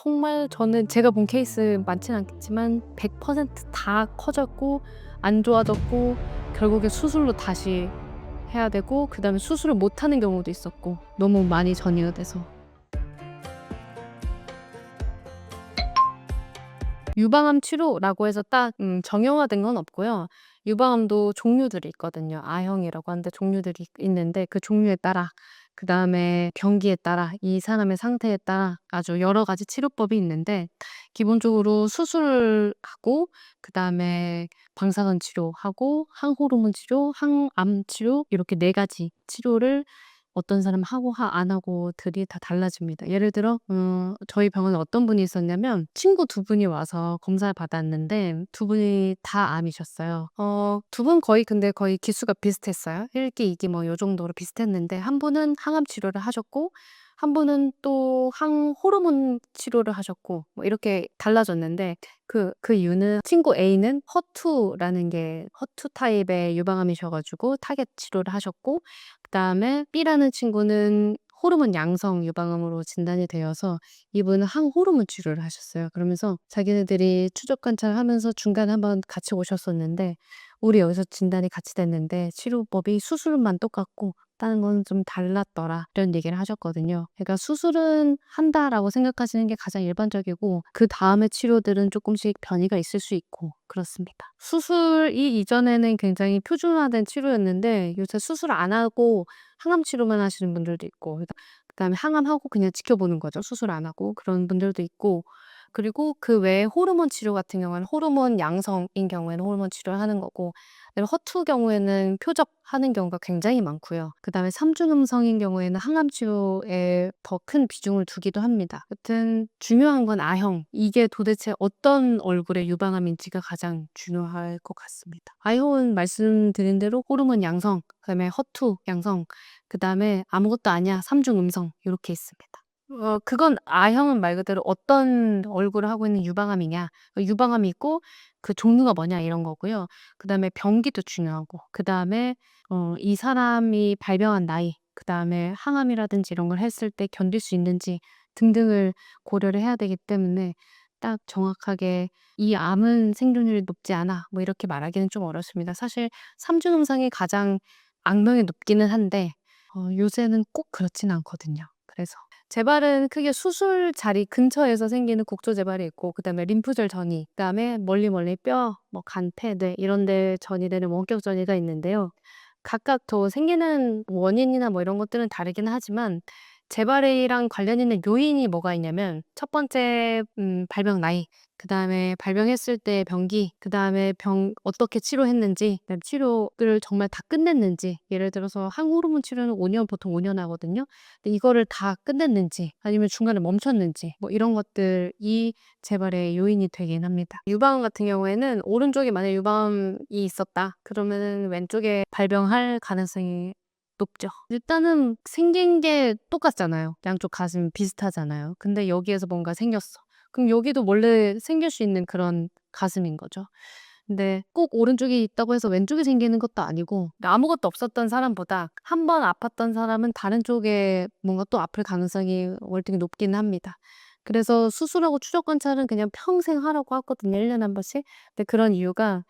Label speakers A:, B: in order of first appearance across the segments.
A: 정말 저는 제가 본 케이스 많진 않겠지만 100%다 커졌고 안 좋아졌고 결국에 수술로 다시 해야 되고 그다음에 수술을 못 하는 경우도 있었고 너무 많이 전이가 돼서. 유방암 치료라고 해서 딱 정형화된 건 없고요. 유방암도 종류들이 있거든요. A형이라고 하는데 종류들이 있는데 그 종류에 따라 그다음에 병기에 따라 이 사람의 상태에 따라 아주 여러 가지 치료법이 있는데 기본적으로 수술하고 그다음에 방사선 치료하고 항호르몬 치료, 항암 치료 이렇게 4 가지 치료를 어떤 사람은 하고 안 하고들이 다 달라집니다. 예를 들어 저희 병원에 어떤 분이 있었냐면 친구 2 분이 와서 검사를 받았는데 2 분이 다 암이셨어요. 2분 근데 거의 기수가 비슷했어요. 1 기, 2기 뭐 요 정도로 비슷했는데 한 분은 항암 치료를 하셨고 한 분은 또 항호르몬 치료를 하셨고 뭐 이렇게 달라졌는데 그 이유는 친구 A는 허투라는 게 허투 타입의 유방암이셔 가지고 타겟 치료를 하셨고 그다음에 B라는 친구는 호르몬 양성 유방암으로 진단이 되어서 이분은 항호르몬 치료를 하셨어요. 그러면서 자기네들이 추적 관찰하면서 중간에 한번 같이 오셨었는데 "우리 여기서 진단이 같이 됐는데 치료법이 수술만 똑같고 다른 건 좀 달랐더라." 이런 얘기를 하셨거든요. 그러니까 "수술은 한다."라고 생각하시는 게 가장 일반적이고 그다음에 치료들은 쪼끔씩 변이가 있을 수 있고 그렇습니다. 수술이 이전에는 굉장히 표준화된 치료였는데 요새 수술 안 하고 항암 치료만 하시는 분들도 있고 그다음에 항암하고 그냥 지켜보는 거죠, 수술 안 하고. 그런 분들도 있고 그리고 그 외에 호르몬 치료 같은 경우에는 호르몬 양성인 경우에는 호르몬 치료를 하는 거고 그다음에 허투 경우에는 표적하는 경우가 굉장히 많고요. 그다음에 3 중음성인 경우에는 항암 치료에 더 큰 비중을 두기도 합니다. 여튼 중요한 건 A형. 이게 도대체 어떤 얼굴의 유방암인지가 가장 중요할 것 같습니다. A형은 말씀드린 대로 호르몬 양성, 그다음에 허투 양성, 그다음에 아무것도 아니야 3 중음성 요렇게 있습니다. 그건 A형은 말 그대로 어떤 얼굴을 하고 있는 유방암이냐, 유방암이 있고 그 종류가 뭐냐 이런 거고요. 그다음에 병기도 중요하고 그다음에 이 사람이 발병한 나이, 그다음에 항암이라든지 이런 걸 했을 때 견딜 수 있는지 등등을 고려를 해야 되기 때문에 딱 정확하게 "이 암은 생존율이 높지 않아." 뭐 이렇게 말하기는 좀 어렵습니다. 사실 3 중음상이 가장 악명이 높기는 한데 요새는 꼭 그렇진 않거든요. 그래서 재발은 크게 수술 자리 근처에서 생기는 국소 재발이 있고 그다음에 림프절 전이, 그다음에 멀리 뼈, 뭐 간, 폐, 뇌 이런 데 전이되는 원격 전이가 있는데요. 각각 생기는 원인이나 뭐 이런 것들은 다르긴 하지만 재발이랑 관련 있는 요인이 뭐가 있냐면 첫 번째 발병 나이, 그다음에 발병했을 때의 병기, 그다음에 병 어떻게 치료했는지, 그다음에 치료를 정말 다 끝냈는지. 예를 들어서 항호르몬 치료는 5년 보통 5년 하거든요. 근데 이거를 다 끝냈는지 아니면 중간에 멈췄는지 뭐 이런 것들이 재발의 요인이 되긴 합니다. 유방암 같은 경우에는 오른쪽에 만약에 유방암이 있었다 그러면은 왼쪽에 발병할 가능성이 높죠. 일단은 생긴 게 똑같잖아요. 양쪽 가슴이 비슷하잖아요. 근데 여기에서 뭔가 생겼어. 그럼 여기도 원래 생길 수 있는 그런 가슴인 거죠. 근데 꼭 오른쪽에 있다고 해서 왼쪽에 생기는 것도 아니고 그러니까 아무것도 없었던 사람보다 한 번 아팠던 사람은 다른 쪽에 뭔가 또 아플 가능성이 월등히 높기는 합니다. 그래서 수술하고 추적 관찰은 그냥 평생 하라고 하거든요, 1 년에 한 번씩. 근데 그런 이유가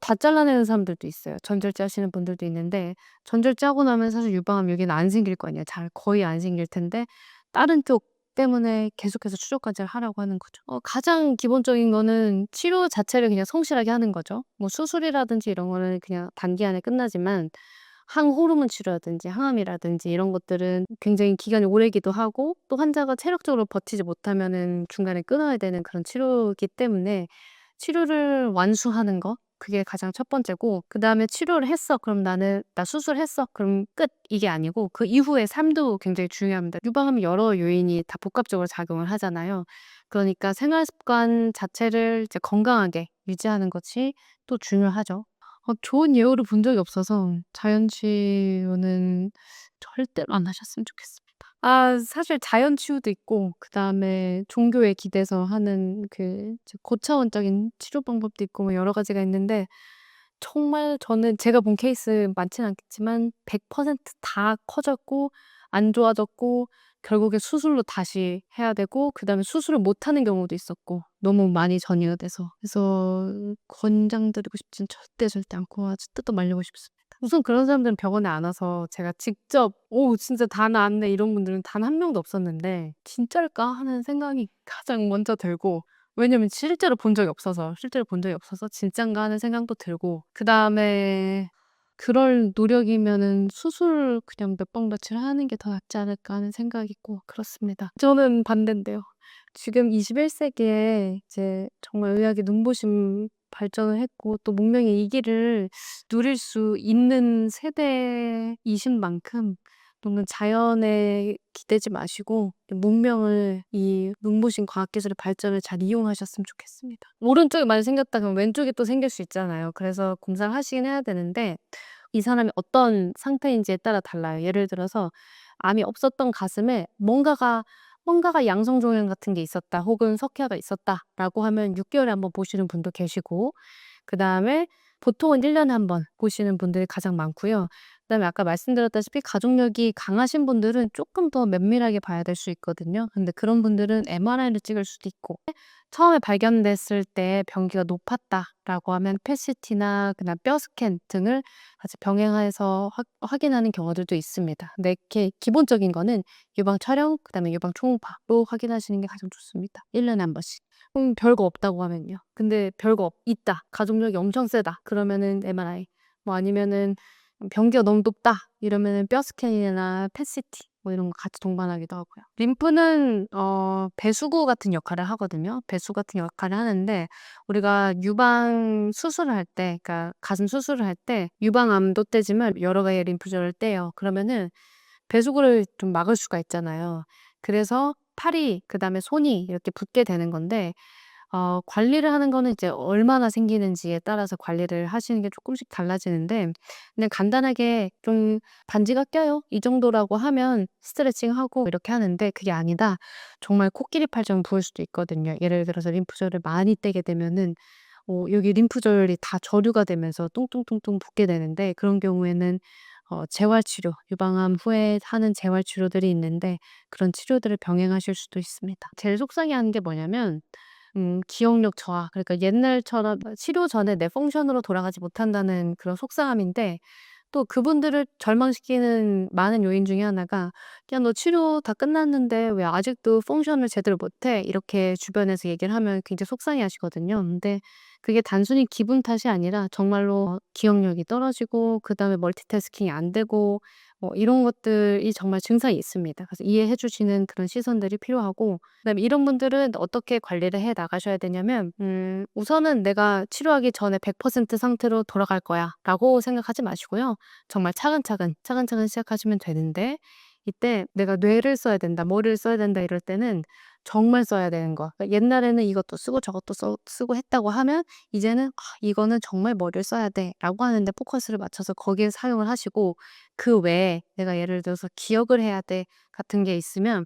A: 다 잘라내는 사람들도 있어요. 전절제 하시는 분들도 있는데 전절제 하고 나면 사실 유방암 여기는 안 생길 거 아니에요. 잘 거의 안 생길 텐데 다른 쪽 때문에 계속해서 추적 관찰을 하라고 하는 거죠. 가장 기본적인 거는 치료 자체를 그냥 성실하게 하는 거죠. 뭐 수술이라든지 이런 거는 그냥 단기간에 끝나지만 항호르몬 치료라든지 항암이라든지 이런 것들은 굉장히 기간이 오래기도 하고 또 환자가 체력적으로 버티지 못하면은 중간에 끊어야 되는 그런 치료이기 때문에 치료를 완수하는 거, 그게 가장 첫 번째고 그다음에 치료를 했어. 그럼 나 수술했어. 그럼 끝. 이게 아니고 그 이후의 삶도 굉장히 중요합니다. 유방암은 여러 요인이 다 복합적으로 작용을 하잖아요. 그러니까 생활 습관 자체를 이제 건강하게 유지하는 것이 또 중요하죠. 좋은 예후를 본 적이 없어서 자연 치유는 절대로 안 하셨으면 좋겠습니다. 사실 자연 치유도 있고 그다음에 종교에 기대서 하는 이제 고차원적인 치료 방법도 있고 뭐 여러 가지가 있는데 정말 저는 제가 본 케이스 많진 않겠지만 100%다 커졌고 안 좋아졌고 결국에 수술로 다시 해야 되고 그다음에 수술을 못 하는 경우도 있었고 너무 많이 전이가 돼서. 그래서 권장드리고 싶진 절대 않고 아주 뜯어 말리고 싶습니다. 우선 그런 사람들은 병원에 안 와서 제가 직접 "오 진짜 다 나았네." 이런 분들은 단 한 명도 없었는데 '진짜일까?' 하는 생각이 가장 먼저 들고, 왜냐면 실제로 본 적이 없어서 '진짠가?' 하는 생각도 들고, 그다음에 그럴 노력이면은 '수술 그냥 몇 번 며칠 하는 게 더 낫지 않을까.' 하는 생각이 있고 그렇습니다. 저는 반대인데요. 지금 21 세기에 이제 정말 의학이 눈부신 발전을 했고 또 문명의 이기를 누릴 수 있는 세대이신 만큼 너무 자연에 기대지 마시고 문명을, 이 눈부신 과학기술의 발전을 잘 이용하셨으면 좋겠습니다. 오른쪽이 많이 생겼다 그러면 왼쪽이 또 생길 수 있잖아요. 그래서 검사를 하시긴 해야 되는데 이 사람이 어떤 상태인지에 따라 달라요. 예를 들어서 암이 없었던 가슴에 뭔가가 양성 종양 같은 게 있었다 혹은 석회화가 있었다라고 하면 6 개월에 한 번 보시는 분도 계시고, 그다음에 보통은 1 년에 한 번 보시는 분들이 가장 많고요. 그다음에 아까 말씀드렸다시피 가족력이 강하신 분들은 쪼끔 더 면밀하게 봐야 될 수 있거든요. 근데 그런 분들은 MRI를 찍을 수도 있고, 처음에 발견됐을 때 병기가 높았다라고 하면 PET-CT나 그다음 뼈 스캔 등을 같이 병행해서 확인하는 경우들도 있습니다. 근데 이렇게 기본적인 거는 유방 촬영 그다음에 유방 초음파로 확인하시는 게 가장 좋습니다. 1 년에 한 번씩. 별거 없다고 하면요. 근데 있다. 가족력이 엄청 세다. 그러면은 MRI. 뭐 아니면은 병기가 너무 높다. 이러면은 뼈 스캔이나 PET-CT 뭐 이런 거 같이 동반하기도 하고요. 림프는 배수구 같은 역할을 하거든요. 배수구 같은 역할을 하는데 우리가 유방 수술을 할 때, 그러니까 가슴 수술을 할 때 유방암도 떼지만 여러 가지의 림프절을 떼요. 그러면은 배수구를 좀 막을 수가 있잖아요. 그래서 팔이 그다음에 손이 이렇게 붓게 되는 건데 관리를 하는 거는 이제 얼마나 생기는지에 따라서 관리를 하시는 게 쪼끔씩 달라지는데, 그냥 간단하게 좀 "반지가 껴요." 이 정도라고 하면 스트레칭하고 이렇게 하는데, 그게 아니다 정말 코끼리 팔처럼 부을 수도 있거든요. 예를 들어서 림프절을 많이 떼게 되면은 여기 림프절이 다 저류가 되면서 뚱뚱뚱뚱 붓게 되는데, 그런 경우에는 재활 치료, 유방암 후에 하는 재활 치료들이 있는데 그런 치료들을 병행하실 수도 있습니다. 제일 속상해하는 게 뭐냐면 기억력 저하, 그러니까 옛날처럼 치료 전에 내 펑션으로 돌아가지 못한다는 그런 속상함인데, 또 그분들을 절망시키는 많은 요인 중에 하나가 "야 너 치료 다 끝났는데 왜 아직도 펑션을 제대로 못해?" 이렇게 주변에서 얘기를 하면 굉장히 속상해하시거든요. 근데 그게 단순히 기분 탓이 아니라 정말로 기억력이 떨어지고 그다음에 멀티태스킹이 안 되고 이런 것들이 정말 증상이 있습니다. 그래서 이해해 주시는 그런 시선들이 필요하고, 그다음에 이런 분들은 어떻게 관리를 해 나가셔야 되냐면 우선은 '내가 치료하기 전에 100% 상태로 돌아갈 거야.'라고 생각하지 마시고요. 정말 차근차근 시작하시면 되는데, 이때 '내가 뇌를 써야 된다. 머리를 써야 된다.' 이럴 때는 정말 써야 되는 거, 그러니까 옛날에는 이것도 쓰고 저것도 쓰고 했다고 하면 이제는 '아 이거는 정말 머리를 써야 돼.'라고 하는 데 포커스를 맞춰서 거기에 사용을 하시고, 그 외에 내가 예를 들어서 '기억을 해야 돼.' 같은 게 있으면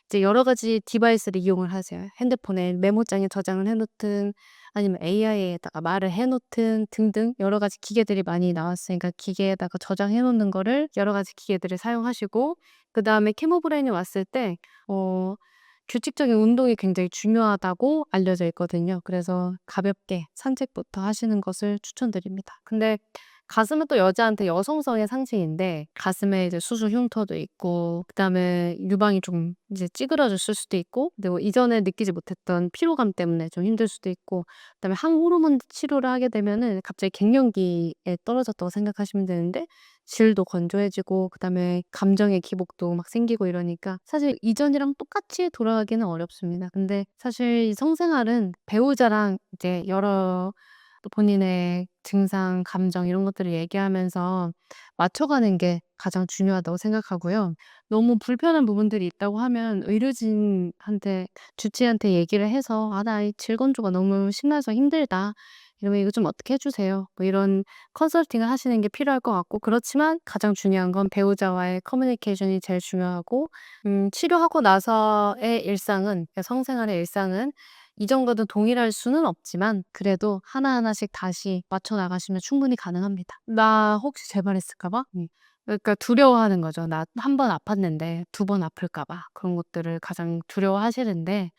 A: 이제 여러 가지 디바이스를 이용을 하세요. 핸드폰에 메모장에 저장을 해 놓든 아니면 AI에다가 말을 해 놓든 등등 여러 가지 기계들이 많이 나왔으니까 기계에다가 저장해 놓는 거를 여러 가지 기계들을 사용하시고, 그다음에 케모브레인이 왔을 때 어 규칙적인 운동이 굉장히 중요하다고 알려져 있거든요. 그래서 가볍게 산책부터 하시는 것을 추천드립니다. 근데 가슴은 또 여자한테 여성성의 상징인데 가슴에 이제 수술 흉터도 있고 그다음에 유방이 좀 이제 찌그러졌을 수도 있고, 그리고 이전에 느끼지 못했던 피로감 때문에 좀 힘들 수도 있고, 그다음에 항호르몬 치료를 하게 되면은 갑자기 갱년기에 떨어졌다고 생각하시면 되는데 질도 건조해지고 그다음에 감정의 기복도 막 생기고 이러니까 사실 이전이랑 똑같이 돌아가기는 어렵습니다. 근데 사실 이 성생활은 배우자랑 이제 여러 또 본인의 증상, 감정 이런 것들을 얘기하면서 맞춰가는 게 가장 중요하다고 생각하고요. 너무 불편한 부분들이 있다고 하면 의료진한테 주치의한테 얘기를 해서 "아 나 이 질 건조가 너무 심해서 힘들다." 이러면 "이거 좀 어떻게 해 주세요." 뭐 이런 컨설팅을 하시는 게 필요할 것 같고, 그렇지만 가장 중요한 건 배우자와의 커뮤니케이션이 제일 중요하고, 치료하고 나서의 일상은, 그러니까 성생활의 일상은 이전과도 동일할 수는 없지만 그래도 하나하나씩 다시 맞춰 나가시면 충분히 가능합니다. 나 혹시 재발했을까 봐? 그러니까 두려워하는 거죠. 나 한 번 아팠는데 두 번 아플까 봐. 그런 것들을 가장 두려워하시는데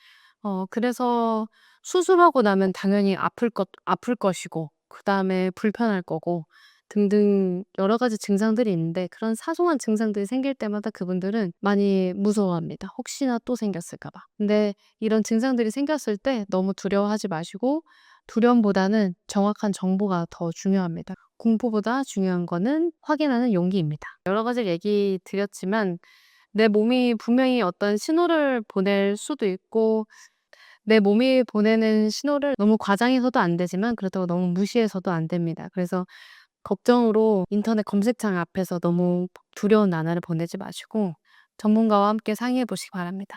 A: 그래서 수술하고 나면 당연히 아플 것이고 그다음에 불편할 거고 등등 여러 가지 증상들이 있는데 그런 사소한 증상들이 생길 때마다 그분들은 많이 무서워합니다. 혹시나 또 생겼을까 봐. 근데 이런 증상들이 생겼을 때 너무 두려워하지 마시고 두려움보다는 정확한 정보가 더 중요합니다. 공포보다 중요한 거는 확인하는 용기입니다. 여러 가지를 얘기 드렸지만 내 몸이 분명히 어떤 신호를 보낼 수도 있고 내 몸이 보내는 신호를 너무 과장해서도 안 되지만 그렇다고 너무 무시해서도 안 됩니다. 그래서 걱정으로 인터넷 검색창 앞에서 너무 두려운 나날을 보내지 마시고 전문가와 함께 상의해 보시기 바랍니다.